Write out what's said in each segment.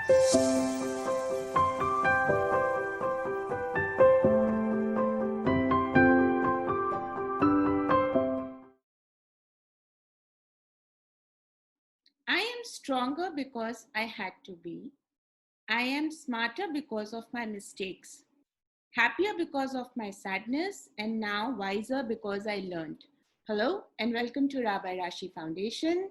I am stronger because I had to be. I am smarter because of my mistakes, happier because of my sadness, and now wiser because I learned. Hello and welcome to Rabbi Rashi Foundation.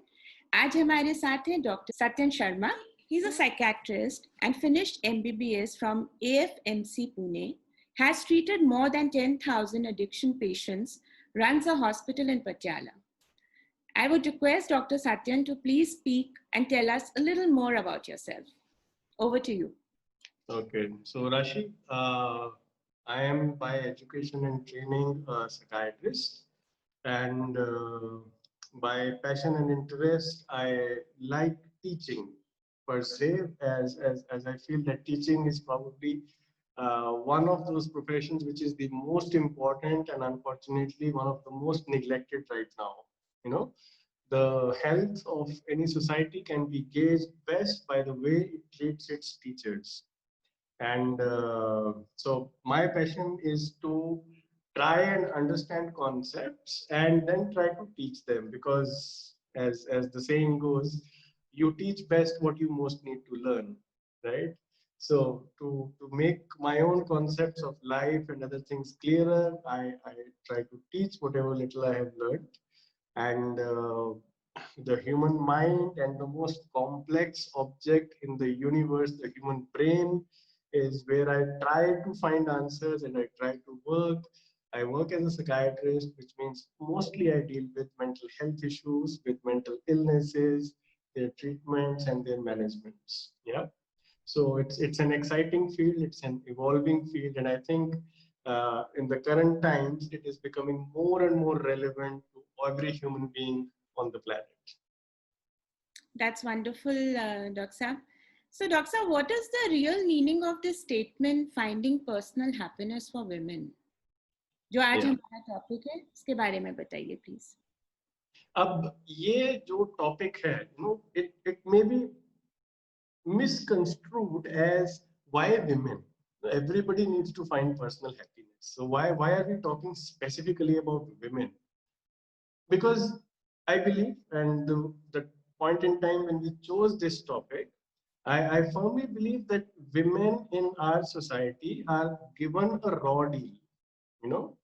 आज हमारे साथ हैं Dr. Satyan Sharma. He's a psychiatrist and finished MBBS from AFMC Pune, has treated more than 10,000 addiction patients, runs a hospital in Patiala. I would request Dr. Satyan to please speak and tell us a little more about yourself. Over to you. Okay, so Rashi, I am by education and training a psychiatrist, and by passion and interest, I like teaching per se, as I feel that teaching is probably one of those professions which is the most important and unfortunately one of the most neglected right now. You know, the health of any society can be gauged best by the way it treats its teachers. And so my passion is to try and understand concepts and then try to teach them, because as the saying goes, you teach best what you most need to learn, right? So to make my own concepts of life and other things clearer, I try to teach whatever little I have learned. And the human mind and the most complex object in the universe, the human brain, is where I try to find answers and I try to work. I work as a psychiatrist, which means mostly I deal with mental health issues, with mental illnesses, their treatments and their managements. Yeah. So it's an exciting field, it's an evolving field, and I think in the current times, it is becoming more and more relevant to every human being on the planet. That's wonderful, Doxa. So, Doxa, what is the real meaning of this statement, finding personal happiness for women? जो आज हमारा topic है, इसके बारे में बताइए please. अब ये जो टॉपिक है, it may be misconstrued as why women. Everybody needs to find personal happiness. So why are we talking specifically about women? Because I believe, and the point in time when we chose this topic, I firmly believe that women in our society are given a raw deal. You know,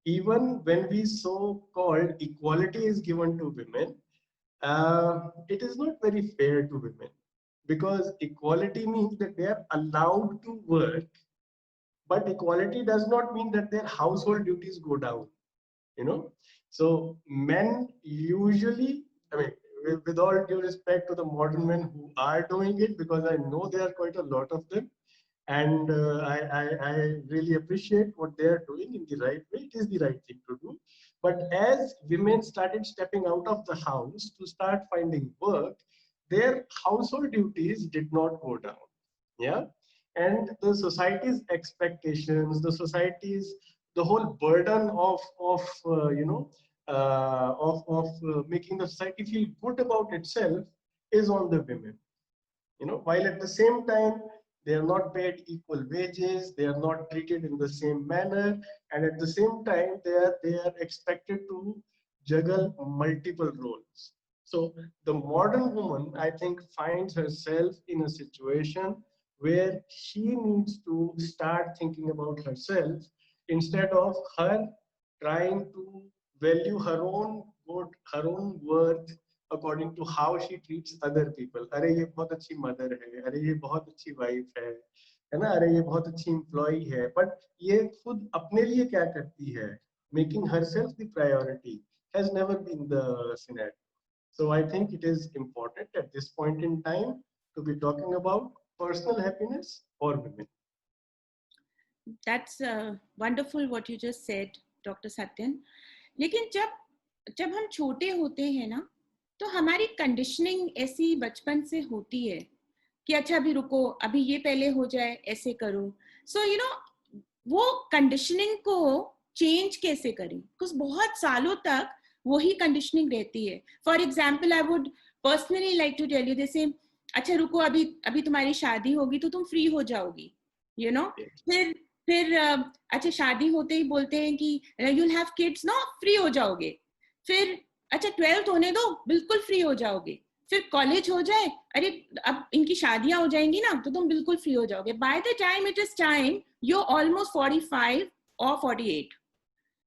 even when we so-called equality is given to women, it is not very fair to women, because equality means that they are allowed to work, but equality does not mean that their household duties go down. You know, so men usually, I mean, with all due respect to the modern men who are doing it, because I know there are quite a lot of them, and I really appreciate what they are doing in the right way. It is the right thing to do. But as women started stepping out of the house to start finding work, their household duties did not go down. Yeah. And the society's expectations, the whole burden of making the society feel good about itself is on the women. You know, while at the same time they are not paid equal wages, they are not treated in the same manner, and at the same time they are expected to juggle multiple roles. So the modern woman, I think, finds herself in a situation where she needs to start thinking about herself, instead of her trying to value her own good, her own worth according to how she treats other people. अरे ये बहुत अच्छी mother है, अरे ये बहुत अच्छी wife है ना, अरे ये बहुत अच्छी employee है, but ये खुद अपने लिए क्या करती है? Making herself the priority has never been the scenario. So I think it is important at this point in time to be talking about personal happiness for women. That's wonderful what you just said, Dr. Satyan. लेकिन जब हम छोटे होते हैं ना, तो हमारी conditioning ऐसी बचपन से होती है कि अच्छा अभी रुको, अभी ये पहले हो जाए, ऐसे करो. सो यू नो, वो कंडीशनिंग को चेंज कैसे करें? बिकॉज बहुत सालों तक वही कंडीशनिंग रहती है. For example, I would personally like to tell you, जैसे अच्छा रुको, अभी अभी तुम्हारी शादी होगी तो तुम फ्री हो जाओगी, यू नो। फिर अच्छा शादी होते ही बोलते हैं कि यूल हैव किड्स ना, फ्री हो जाओगे। फिर अच्छा 12th होने दो, बिल्कुल फ्री हो जाओगे। फिर कॉलेज हो जाए, अरे अब इनकी शादियां हो जाएंगी ना तो तुम बिल्कुल फ्री हो जाओगे। By the time it is time you almost 45 और 48।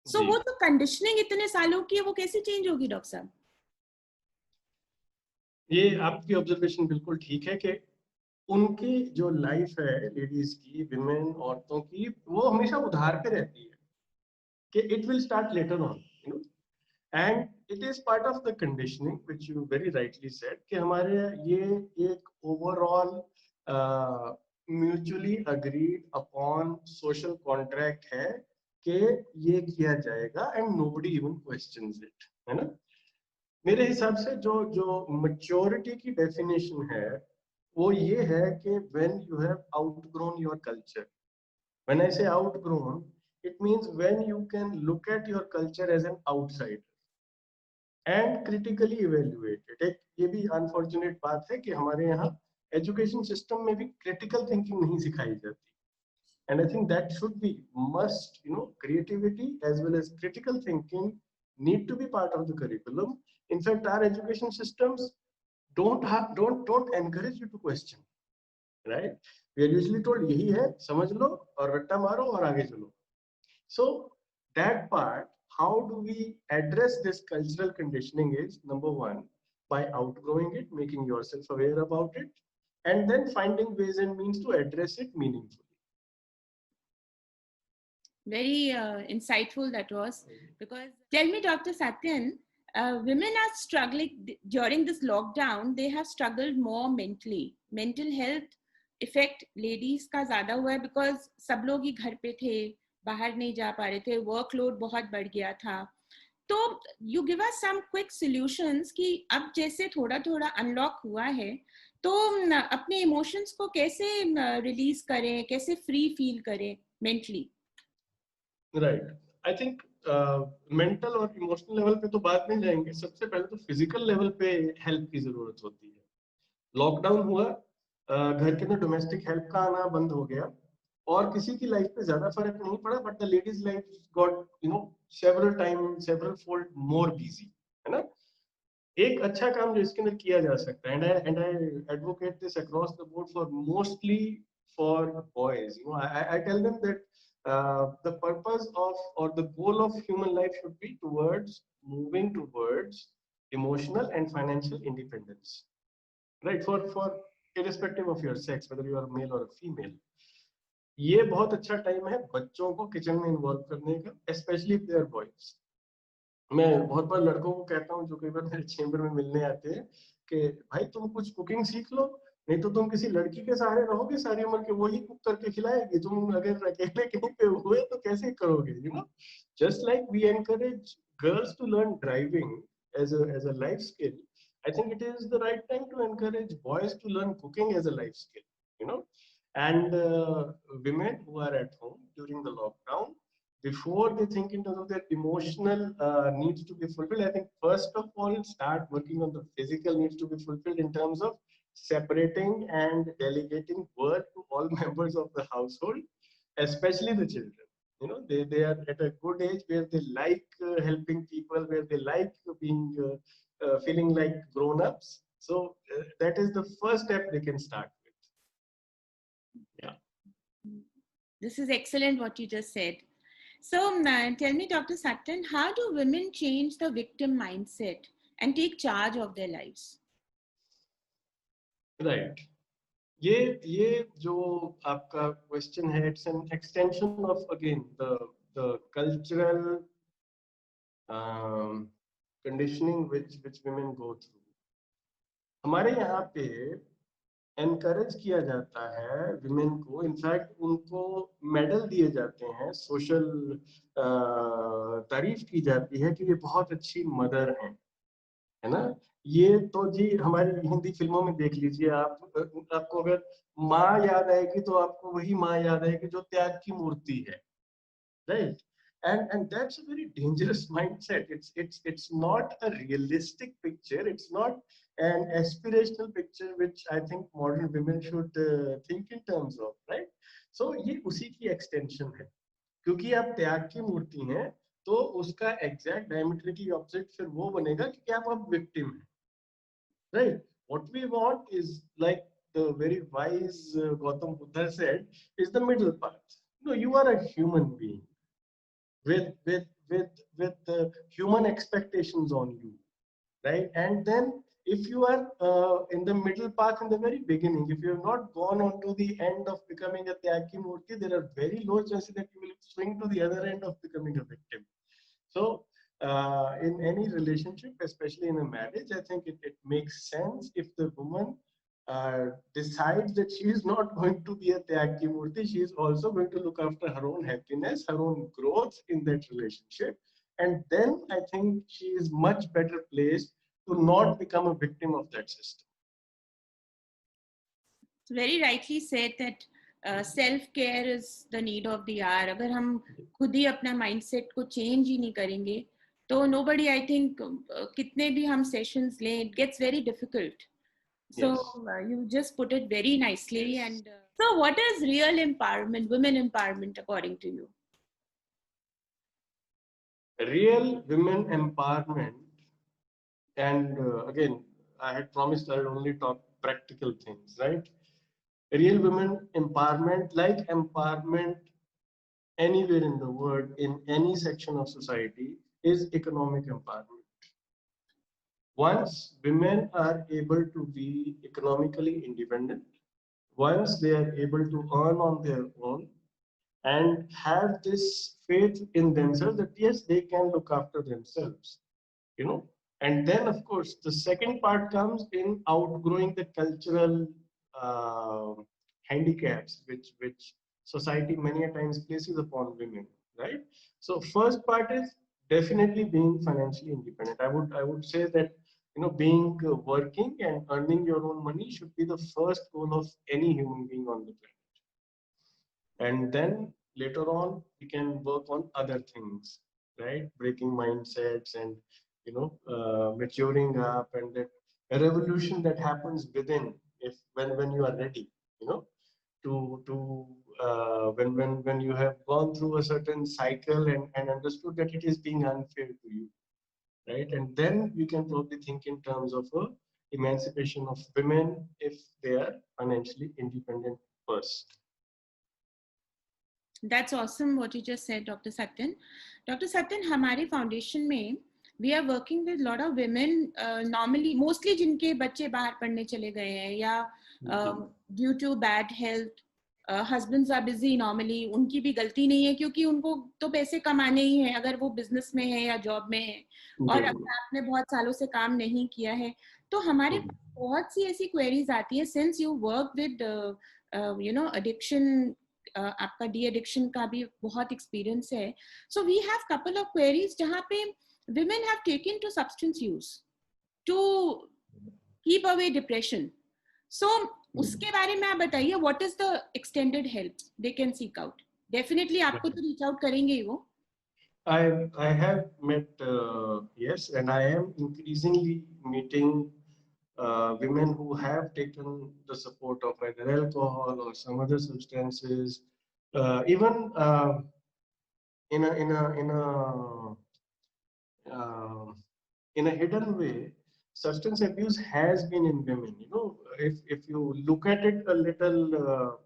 सो वो तो कंडीशनिंग इतने सालों की है, वो कैसे चेंज होगी डॉक्टर साहब? ये आपकी ऑब्जर्वेशन बिल्कुल ठीक है कि उनकी जो लाइफ है, लेडीज की, विमेन, औरतों की, वो हमेशा उधार पे रहती है कि it will start later on, you know, and it is part of the conditioning which you very rightly said कि हमारे ये एक overall mutually agreed upon social contract है कि ये किया जाएगा and nobody even questions it, है ना। मेरे हिसाब से जो जो मैच्योरिटी की डेफिनेशन है वो ये है कि when you have outgrown your culture. When I say outgrown, it means when you can look at your culture as an outsider and critically evaluate it. एक ये भी अनफॉर्चुनेट बात है कि हमारे यहाँ एजुकेशन सिस्टम में भी क्रिटिकल थिंकिंग नहीं सिखाई जाती, and I think that should be must, you know, creativity as well as critical thinking need to be part of the curriculum. In fact, our education systems don't encourage you to question, right? We are usually told यही है, समझ लो और रट्टा मारो और आगे चलो. So that part, how do we address this cultural conditioning is number one, by outgrowing it, making yourself aware about it, and then finding ways and means to address it meaningfully. Very insightful that was. Because tell me, Dr. Satyan, women are struggling during this lockdown. They have struggled more mentally. Mental health effect ladies का ज़्यादा हुआ है because सब लोग ही घर पे थे, बाहर नहीं जा पा रहे थे, वर्कलोड बहुत बढ़ गया था। तो you give us some quick solutions कि अब जैसे थोड़ा थोड़ा अनलॉक हुआ है तो अपने इमोशंस को कैसे रिलीज करें, कैसे फ्री फील करें mentally. Right, I think mental और इमोशनल लेवल पे तो बात नहीं जाएंगे, सबसे पहले तो फिजिकल लेवल पे हेल्प की जरूरत होती है। लॉकडाउन हुआ, घर के अंदर डोमेस्टिक हेल्प का आना बंद हो गया और किसी की लाइफ पे ज्यादा फर्क नहीं पड़ा, but the ladies life got, you know, several fold more busy, है ना। एक अच्छा काम जो इसके अंदर किया जा सकता है, and I advocate this across the board for mostly for boys, you know, I tell them that the purpose of or the goal of human life should be towards moving towards emotional and financial independence, right? For irrespective of your sex, whether you are a male or a female, ये बहुत अच्छा time है बच्चों को kitchen में involve करने का, specially there boys. मैं बहुत बार लड़कों को कहता हूँ जो कई बार मेरे चेंबर में मिलने आते हैं कि भाई तुम कुछ कुकिंग सीख लो, नहीं तो तुम किसी लड़की के सहारे रहोगे सारी उम्र के, वही कुक करके खिलाएगी, तुम अगर अकेले कहीं पे हुए तो कैसे करोगे, you know. Just like we encourage girls to learn driving as a life skill, I think it is the right time to encourage boys to learn cooking as a life skill, you know. And women who are at home during the lockdown, before they think in terms of their emotional needs to be fulfilled, I think first of all start working on the physical needs to be fulfilled in terms of separating and delegating work to all members of the household, especially the children. You know, they are at a good age where they like helping people, where they like being feeling like grown-ups. So that is the first step they can start with. Yeah. This is excellent what you just said. So tell me, Dr. Sutton, how do women change the victim mindset and take charge of their lives? Right. ये जो आपका question है, it's an extension of again the cultural conditioning which women go through. हमारे यहाँ पे encourage किया जाता है विमेन को, इनफैक्ट उनको मेडल दिए जाते हैं, सोशल तारीफ की जाती है कि ये बहुत अच्छी मदर हैं, है ना। ये तो जी हमारी हिंदी फिल्मों में देख लीजिए आप, आपको अगर माँ याद आएगी तो आपको वही माँ याद आएगी जो त्याग की मूर्ति है, right? And that's a very dangerous mindset. It's not a realistic picture. It's not an aspirational picture which I think modern women should think in terms of, right? So ये उसी की extension है, क्योंकि आप त्याग की मूर्ति हैं, तो उसका exact diametrically opposite फिर वो बनेगा कि आप अब victim हैं, right? What we want is, like the very wise Gautam Buddha said, is the middle path. No, you are a human being with the human expectations on you, right? And then if you are in the middle path in the very beginning, if you have not gone on to the end of becoming a Tyagi Murti, there are very low chances that you will swing to the other end of becoming a victim. So in any relationship, especially in a marriage, I think it makes sense if the woman decides that she is not going to be a Tyagi Murti, she is also going to look after her own happiness, her own growth in that relationship. And then I think she is much better placed to not become a victim of that system. Very rightly said that self-care is the need of the hour. अगर हम खुद ही अपना mindset को change ही नहीं करेंगे, तो nobody, I think, कितने भी हम sessions लें, it gets very difficult. So Yes. you just put it very nicely. Yes. And so what is real empowerment, women empowerment, according to you? Real women empowerment, and again, I had promised I would only talk practical things, right? Real women empowerment, like empowerment anywhere in the world, in any section of society, is economic empowerment. Once women are able to be economically independent, once they are able to earn on their own and have this faith in themselves that yes, they can look after themselves, you know. And then, of course, the second part comes in outgrowing the cultural uh, handicaps which society many a times places upon women, right? So first part is definitely being financially independent. I would say that, you know, being working and earning your own money should be the first goal of any human being on the planet. And then later on we can work on other things, right? Breaking mindsets and, you know, maturing up, and that a revolution that happens within, if when you are ready, you know, to when you have gone through a certain cycle and understood that it is being unfair to you, right? And then you can probably think in terms of a emancipation of women if they are financially independent first. That's awesome what you just said, Dr. Satyan. Dr. Satyan, हमारे foundation में we are working with lot of women, normally, mostly जिनके बच्चे बाहर पढ़ने चले गए हैं या due to bad health, husbands are busy normally, उनकी भी गलती नहीं है क्योंकि उनको तो पैसे कमाने ही हैं, अगर वो business में है या job में है, और अगर आपने बहुत सालों से काम नहीं किया है, तो हमारे बहुत सी ऐसी queries आती है, since you work with you know, addiction, आपका डी एडिक्शन का भी बहुत एक्सपीरियंस है, so we have couple of queries जहाँ पे women have taken to substance use to keep away depression. So उसके बारे में आप बताइए, what is the extended help they can seek out? Definitely आपको तो reach out करेंगे ही वो. I have met, yes, and I am increasingly meeting women who have taken the support of either alcohol or some other substances, even in a hidden way. Substance abuse has been in women. You know, if you look at it a little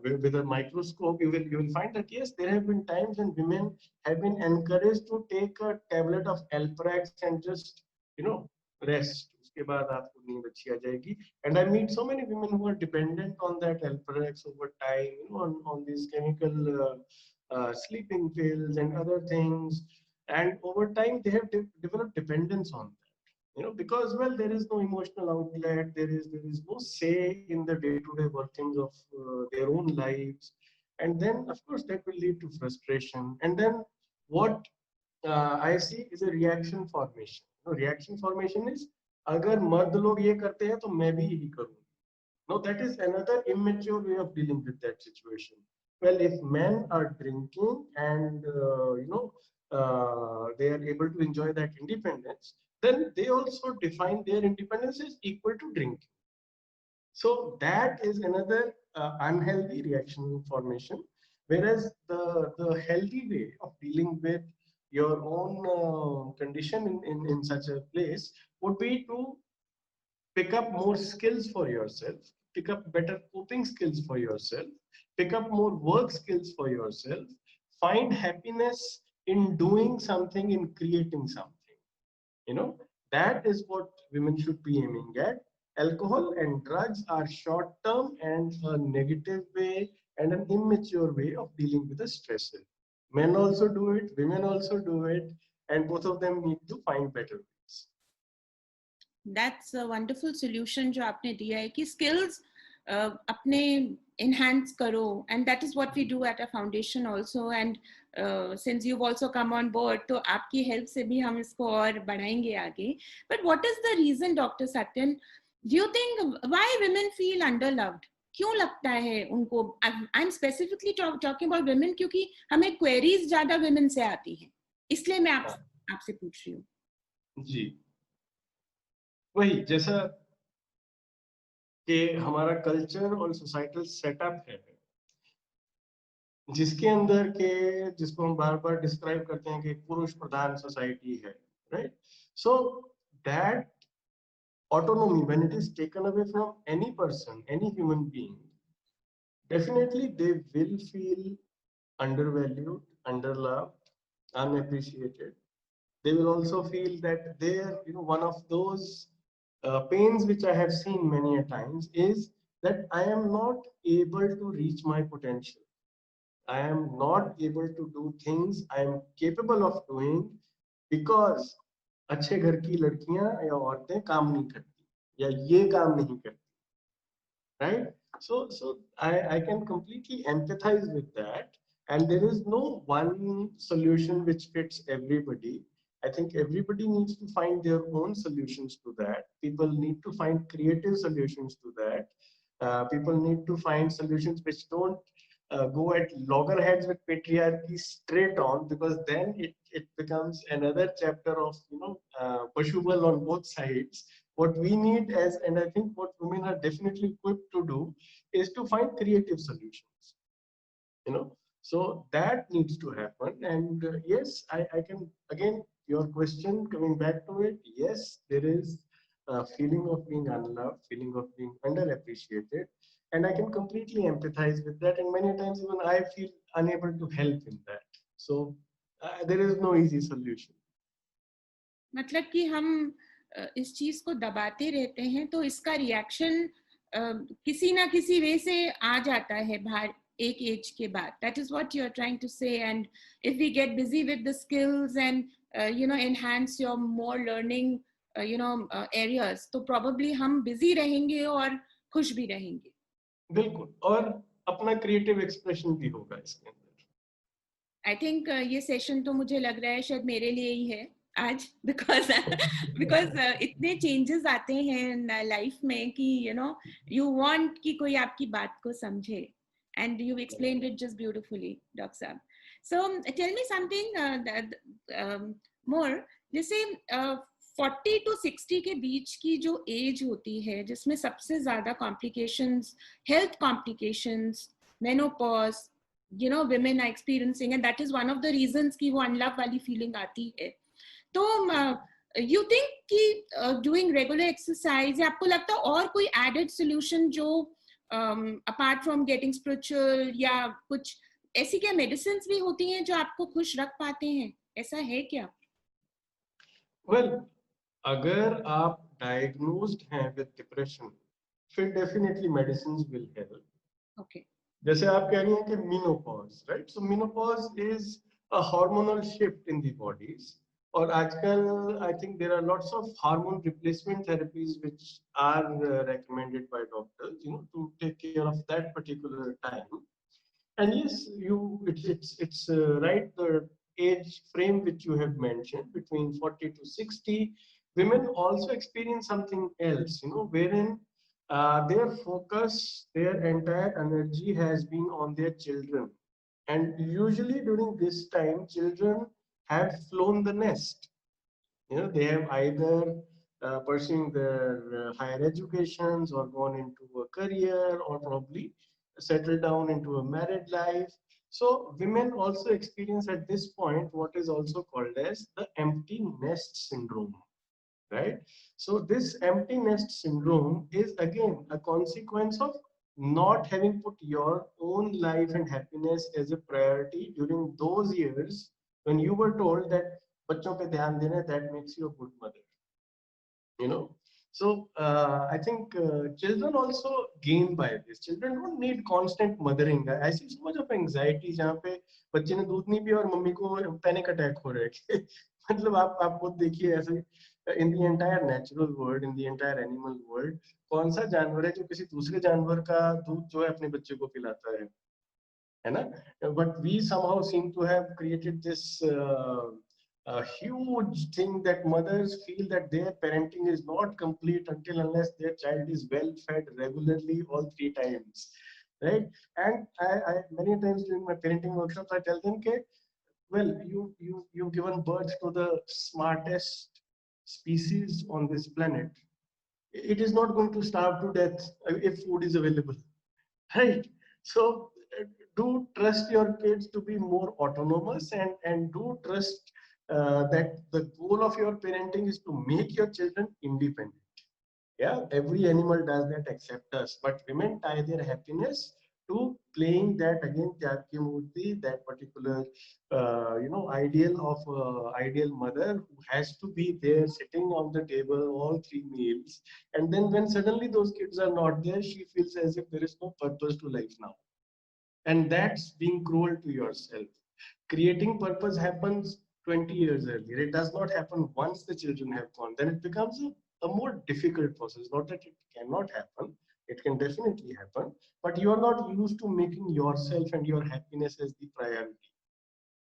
with a microscope, you will find that yes, there have been times when women have been encouraged to take a tablet of Alprax and just, you know, rest. उसके बाद आपको नींद अच्छी आ जाएगी. And I meet so many women who are dependent on that Alprax over time, you know, on these chemical sleeping pills and other things. And over time, they have developed dependence on that. You know, because, well, there is no emotional outlet, there is no say in the day-to-day workings of their own lives, and then of course that will lead to frustration. And then what I see is a reaction formation. You know, reaction formation is, अगर मर्द लोग ये करते हैं तो मैं भी यही करूँगी. No, that is another immature way of dealing with that situation. Well, if men are drinking and you know, they are able to enjoy that independence, then they also define their independence as equal to drinking. So that is another unhealthy reaction formation. Whereas the healthy way of dealing with your own condition in such a place would be to pick up more skills for yourself, pick up better coping skills for yourself, pick up more work skills for yourself, find happiness in doing something, in creating something. You know, that is what women should be aiming at. Alcohol and drugs are short term and a negative way and an immature way of dealing with the stressor. Men also do it, women also do it, and both of them need to find better ways. That's a wonderful solution जो आपने दिया है कि skills अपने enhance करो, and that is what we do at a foundation also. And since you've also come on board, तो आपकी help से भी हम इसको और बढ़ाएंगे आगे. But what is the reason, Dr. Satyan? Do you think why women feel underloved? क्यों लगता है उनको? I'm specifically talking about women क्योंकि हमें queries ज़्यादा women से आती हैं, इसलिए मैं आपसे पूछ रही हूँ. जी, वही जैसा कि हमारा कल्चर और सोसाइटल सेटअप है जिसके अंदर के जिसको हम बार बार डिस्क्राइब करते हैं कि पुरुष प्रधान सोसाइटी है, right? So that autonomy, when it is taken away from any person, any human being, definitely they will feel undervalued, underloved, unappreciated. They will also feel that they're, one of those pains which I have seen many a times is that I am not able to reach my potential. I am not able to do things I am capable of doing because अच्छे घर की लड़कियां या औरतें काम नहीं करती या ये काम नहीं करती, right? So I can completely empathize with that, and there is no one solution which fits everybody. I think everybody needs to find their own solutions to that. People need to find creative solutions to that. People need to find solutions which don't go at loggerheads with patriarchy straight on, because then it becomes another chapter of Pashubal on both sides. What we need as, and I think what women are definitely equipped to do, is to find creative solutions. So that needs to happen. And yes, I can, again, your question coming back to it, yes, there is a feeling of being unloved, feeling of being underappreciated, and I can completely empathize with that, and many times even I feel unable to help in that. So there is no easy solution. मतलब कि हम इस चीज को दबाते रहते हैं तो इसका रिएक्शन किसी ना किसी वे से आ जाता है बाहर एक एज के बाद. That is what you are trying to say. And if we get busy with the skills and enhance your more learning areas, तो probably हम busy रहेंगे और खुश भी रहेंगे. बिल्कुल, और अपना क्रिएटिव एक्सप्रेशन भी होगा इसके अंदर. I think ये सेशन तो मुझे लग रहा है शायद मेरे लिए ही है आज, because इतने changes आते हैं लाइफ में कि you want कि कोई आपकी बात को समझे, and you explained it just beautifully, Dr. Saab. So tell me something more. जैसे 40 to 60 के बीच की जो एज होती है जिसमें सबसे ज्यादा complications, health complications, menopause, women are experiencing, and that is one of the reasons कि वो unloved वाली feeling आती है. तो you think कि doing regular exercise, या आपको लगता है और कोई added solution जो apart from getting spiritual, या कुछ ऐसी क्या medicines भी होती हैं जो आपको खुश रख पाते हैं? ऐसा है क्या? Well, अगर आप diagnosed हैं with depression, फिर definitely medicines will help. Okay. जैसे आप कह रही हैं कि menopause, right? So menopause is a hormonal shift in the bodies. और आजकल I think there are lots of hormone replacement therapies which are recommended by doctors, to take care of that particular time. And yes, it's right, the age frame which you have mentioned between 40 to 60, women also experience something else, wherein their focus, their entire energy has been on their children. And usually during this time, children have flown the nest. They have either pursuing their higher educations or gone into a career or probably settled down into a married life. So women also experience at this point what is also called as the empty nest syndrome, right? So this empty nest syndrome is again a consequence of not having put your own life and happiness as a priority during those years when you were told that बच्चों पे ध्यान देना, that makes you a good mother, you know. So I think children also gain by this. Children don't need constant mothering. I see so much of anxiety जहाँ पे बच्चे ने दूध नहीं पिया और मम्मी को पैनिक अटैक हो रहा है मतलब आप खुद देखिए ऐसे in the entire natural world, in the entire animal world, कौन सा जानवर है जो किसी दूसरे जानवर का दूध जो है अपने बच्चे को पिलाता है ना? But we somehow seem to have created this a huge thing that mothers feel that their parenting is not complete until unless their child is well fed regularly all 3 times, right? And I many times during my parenting workshops I tell them that, well, you've given birth to the smartest species on this planet. It is not going to starve to death if food is available, right? So do trust your kids to be more autonomous, and do trust that the goal of your parenting is to make your children independent. Yeah, every animal does that except us, but women tie their happiness to playing that, again, Tyagya Murthy, that particular ideal of ideal mother who has to be there sitting on the table all 3 meals, and then when suddenly those kids are not there, she feels as if there is no purpose to life now. And that's being cruel to yourself. Creating purpose happens 20 years earlier. It does not happen once the children have gone. Then it becomes a more difficult process. Not that it cannot happen, it can definitely happen, but you are not used to making yourself and your happiness as the priority.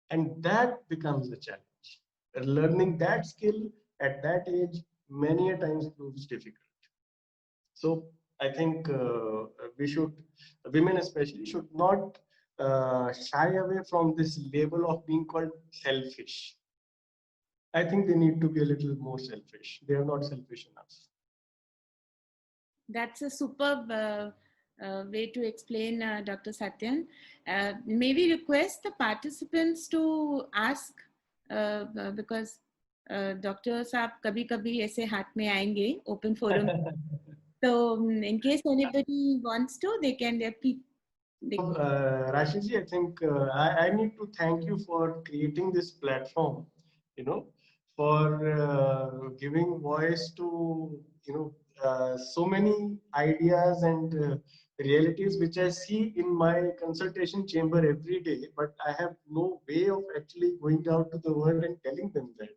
And that becomes the challenge. Learning that skill at that age many a times proves difficult. So I think we should, women especially, should not shy away from this label of being called selfish. I think they need to be a little more selfish. They are not selfish enough. That's a superb way to explain, Dr. Satyan. May we request the participants to ask, because Dr. Saab kabhi kabhi aise haath mein aayenge, open forum. So in case anybody wants to, they can. Rashiji, I think I need to thank you for creating this platform, for giving voice to, so many ideas and realities which I see in my consultation chamber every day, but I have no way of actually going out to the world and telling them that.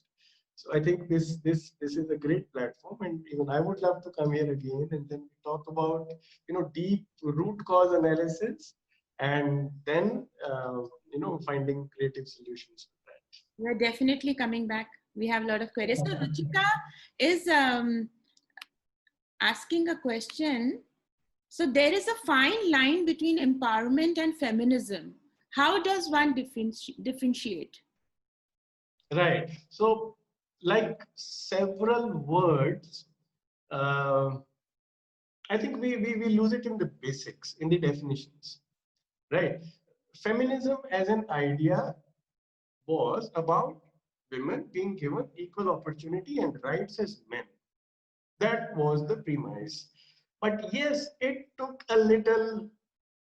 So I think this is a great platform, and even I would love to come here again and then talk about deep root cause analysis, and then finding creative solutions to that. We're definitely coming back. We have a lot of queries. So Ruchika is asking a question. So there is a fine line between empowerment and feminism. How does one differentiate? Right. So, like several words, I think we lose it in the basics, in the definitions, right? Feminism as an idea was about women being given equal opportunity and rights as men. That was the premise. But yes, it took a little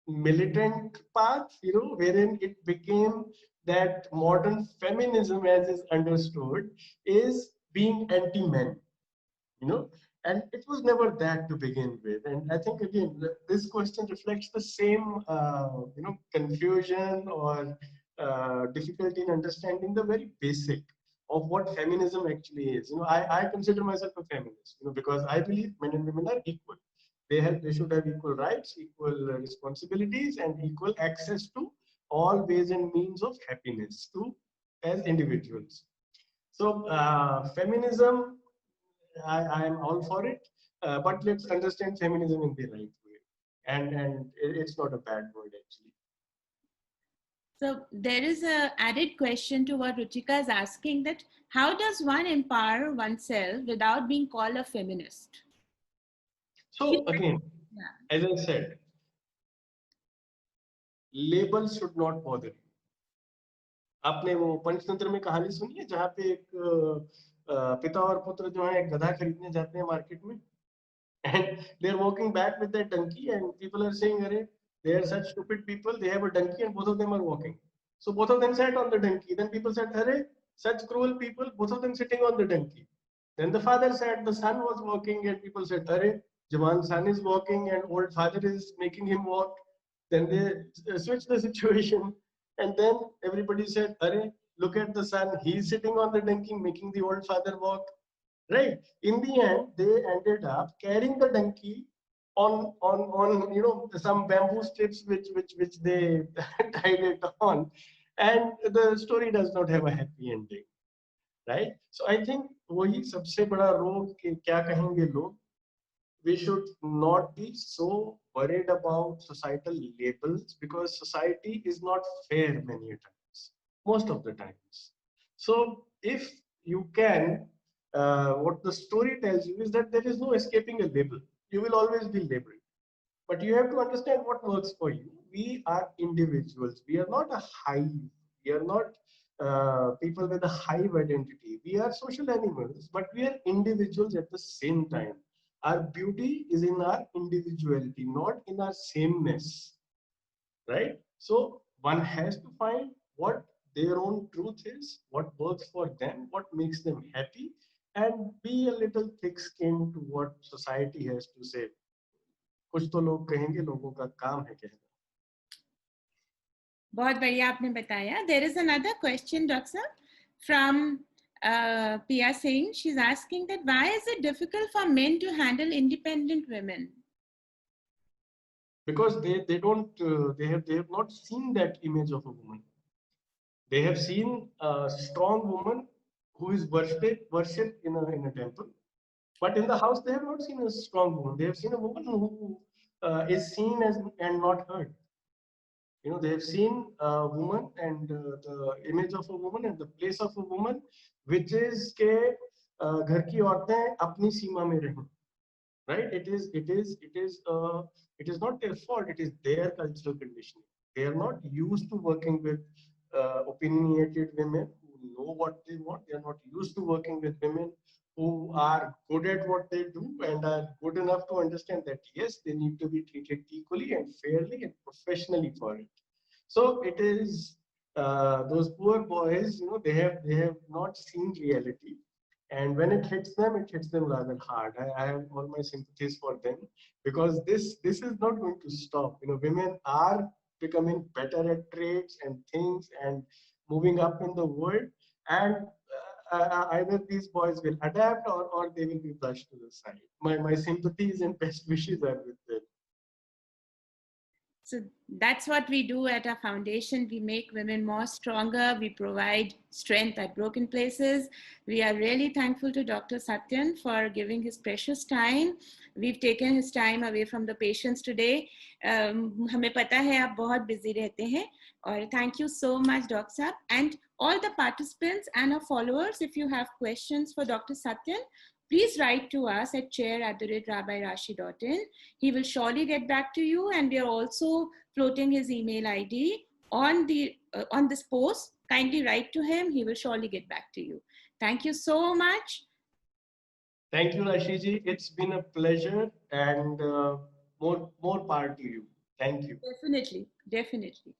militant path, wherein it became that modern feminism, as is understood, is being anti-men, and it was never that to begin with. And I think, again, this question reflects the same, confusion or difficulty in understanding the very basic of what feminism actually is. I consider myself a feminist, because I believe men and women are equal. They should have equal rights, equal responsibilities, and equal access to all ways and means of happiness to as individuals. So feminism, I am all for it, but let's understand feminism in the right way, and it's not a bad word actually. So there is a added question to what Ruchika is asking, that how does one empower oneself without being called a feminist? So again, Yeah. as I said, labels should not bother you. आपने वो पंचतंत्र में कहानी सुनी है जहाँ पे एक पिता और पुत्र जो है एक गधा खरीदने जाते हैं मार्केट में, and they're walking back with their donkey, and people are saying, "Arey, they are such stupid people. They have a donkey, and both of them are walking." So both of them sat on the donkey. Then people said, "Arey, such cruel people. Both of them sitting on the donkey." Then the father said, the son was walking, and people said, "Arey, Jawan son is walking, and old father is making him walk." Then they switched the situation, and then everybody said, "Arey, look at the son. He's sitting on the donkey, making the old father walk." Right? In the end, they ended up carrying the donkey on some bamboo strips which they tied it on, and the story does not have a happy ending. Right? So I think वही सबसे बड़ा रोग कि क्या कहेंगे लोग. We should not be so worried about societal labels, because society is not fair many times, most of the times. So if you can, what the story tells you is that there is no escaping a label. You will always be labeled. But you have to understand what works for you. We are individuals. We are not a hive. We are not people with a hive identity. We are social animals, but we are individuals at the same time. Our beauty is in our individuality, not in our sameness, right? So one has to find what their own truth is, what works for them, what makes them happy, and be a little thick-skinned to what society has to say. कुछ तो लोग कहेंगे, लोगों का काम है कहना. बहुत बढ़िया आपने बताया. There is another question, Doctor, from Pia Singh. She's asking that why is it difficult for men to handle independent women? Because they don't they have not seen that image of a woman. They have seen a strong woman who is worshipped in a temple, but in the house they have not seen a strong woman. They have seen a woman who is seen as and not heard. They have seen a woman and the image of a woman and the place of a woman, which is के घर की औरतें अपनी सीमा में रहें. Right? It is not their fault. It is their cultural conditioning. They are not used to working with opinionated women who know what they want. They are not used to working with women who are good at what they do and are good enough to understand that yes, they need to be treated equally and fairly and professionally for it. So it is those poor boys. They have not seen reality, and when it hits them rather hard. I have all my sympathies for them, because this is not going to stop. Women are becoming better at trades and things and moving up in the world, and either these boys will adapt or they will be brushed to the side. My sympathies and best wishes are with them. So that's what we do at our foundation. We make women more stronger. We provide strength at broken places. We are really thankful to Dr. Satyan for giving his precious time. We've taken his time away from the patients today. हमें पता है आप बहुत busy रहते हैं. और thank you so much, Dr. Sab. And all the participants and our followers, if you have questions for Dr. Satyan, please write to us at chair@rabbirashi.in. He will surely get back to you, and we are also floating his email ID on this post. Kindly write to him. He will surely get back to you. Thank you so much. Thank you, Rashiji. It's been a pleasure, and more power to you. Thank you. Definitely.